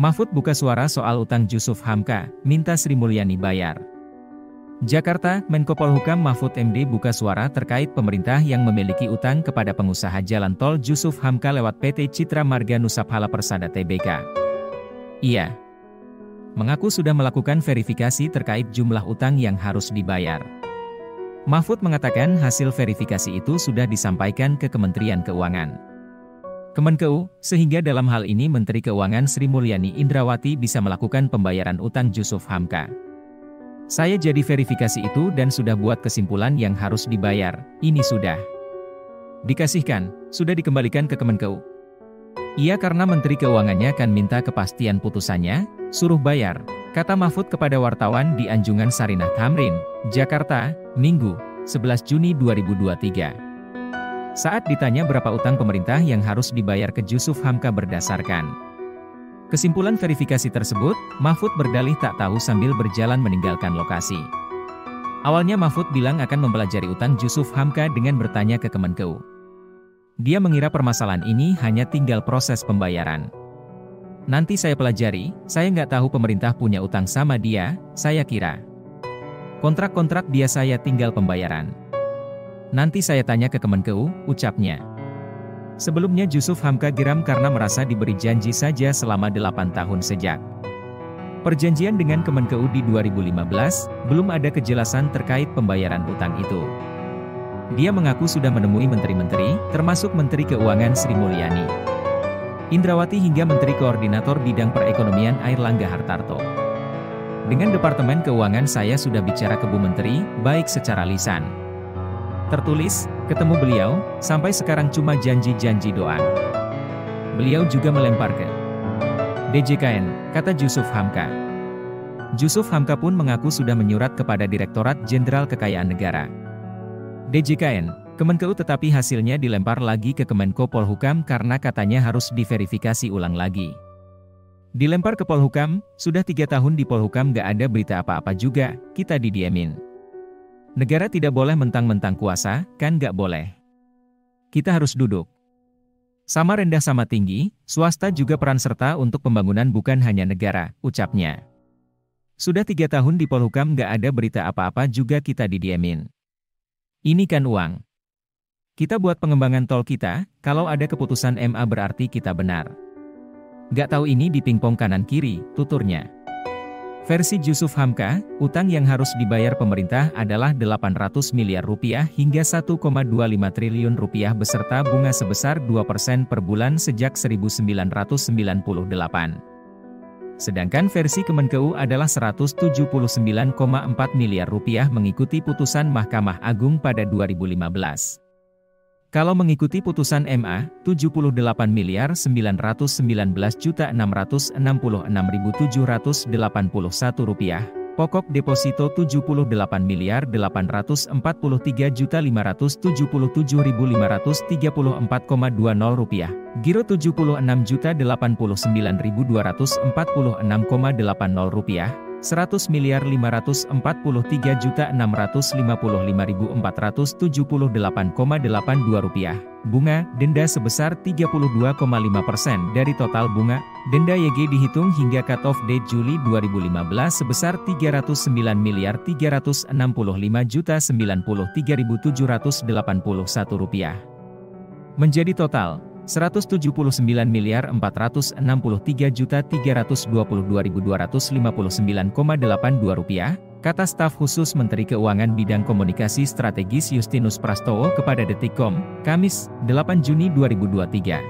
Mahfud buka suara soal utang Jusuf Hamka, minta Sri Mulyani bayar. Jakarta, Menko Polhukam Mahfud MD buka suara terkait pemerintah yang memiliki utang kepada pengusaha jalan tol Jusuf Hamka lewat PT Citra Marga Nusaphala Persada Tbk. Ia mengaku sudah melakukan verifikasi terkait jumlah utang yang harus dibayar. Mahfud mengatakan hasil verifikasi itu sudah disampaikan ke Kementerian Keuangan. Kemenkeu, sehingga dalam hal ini Menteri Keuangan Sri Mulyani Indrawati bisa melakukan pembayaran utang Jusuf Hamka. Saya jadi verifikasi itu dan sudah buat kesimpulan yang harus dibayar, ini sudah dikasihkan, sudah dikembalikan ke Kemenkeu. Iya, karena Menteri Keuangannya kan minta kepastian putusannya, suruh bayar, kata Mahfud kepada wartawan di Anjungan Sarinah Tamrin, Jakarta, Minggu, 11 Juni 2023. Saat ditanya berapa utang pemerintah yang harus dibayar ke Jusuf Hamka berdasarkan kesimpulan verifikasi tersebut, Mahfud berdalih tak tahu sambil berjalan meninggalkan lokasi. Awalnya Mahfud bilang akan mempelajari utang Jusuf Hamka dengan bertanya ke Kemenkeu. Dia mengira permasalahan ini hanya tinggal proses pembayaran. Nanti saya pelajari, saya nggak tahu pemerintah punya utang sama dia, saya kira. Kontrak-kontrak dia saya tinggal pembayaran. Nanti saya tanya ke Kemenkeu, ucapnya. Sebelumnya Jusuf Hamka geram karena merasa diberi janji saja selama 8 tahun sejak perjanjian dengan Kemenkeu di 2015, belum ada kejelasan terkait pembayaran utang itu. Dia mengaku sudah menemui menteri-menteri, termasuk Menteri Keuangan Sri Mulyani Indrawati hingga Menteri Koordinator Bidang Perekonomian Airlangga Hartarto. Dengan Departemen Keuangan saya sudah bicara ke Bu Menteri, baik secara lisan, tertulis, ketemu beliau, sampai sekarang cuma janji-janji doang. Beliau juga melempar ke DJKN, kata Jusuf Hamka. Jusuf Hamka pun mengaku sudah menyurat kepada Direktorat Jenderal Kekayaan Negara DJKN, Kemenkeu, tetapi hasilnya dilempar lagi ke Kemenko Polhukam karena katanya harus diverifikasi ulang lagi. Dilempar ke Polhukam, sudah 3 tahun di Polhukam gak ada berita apa-apa juga, kita didiemin. Negara tidak boleh mentang-mentang kuasa, kan gak boleh. Kita harus duduk sama rendah sama tinggi, swasta juga peran serta untuk pembangunan bukan hanya negara, ucapnya. Sudah 3 tahun di Polhukam gak ada berita apa-apa juga kita didiemin. Ini kan uang kita buat pengembangan tol kita, kalau ada keputusan MA berarti kita benar. Gak tahu ini dipingpong kanan-kiri, tuturnya. Versi Jusuf Hamka, utang yang harus dibayar pemerintah adalah 800 miliar rupiah hingga 1,25 triliun rupiah beserta bunga sebesar 2% per bulan sejak 1998. Sedangkan versi Kemenkeu adalah 179,4 miliar rupiah mengikuti putusan Mahkamah Agung pada 2015. Kalau mengikuti putusan MA, 78.619.666.781 rupiah, pokok deposito 78.583.577.534,20 rupiah, giro 76.089.246,80 rupiah, 100.545.455.478,82 rupiah, bunga, denda sebesar 32,5% dari total bunga, denda YG dihitung hingga cut-off date Juli 2015 sebesar 309.365.093.781 rupiah. Menjadi total 179.463.322.259,82 rupiah, kata staf khusus Menteri Keuangan Bidang Komunikasi Strategis Justinus Prastowo kepada Detikcom, Kamis, 8 Juni 2023.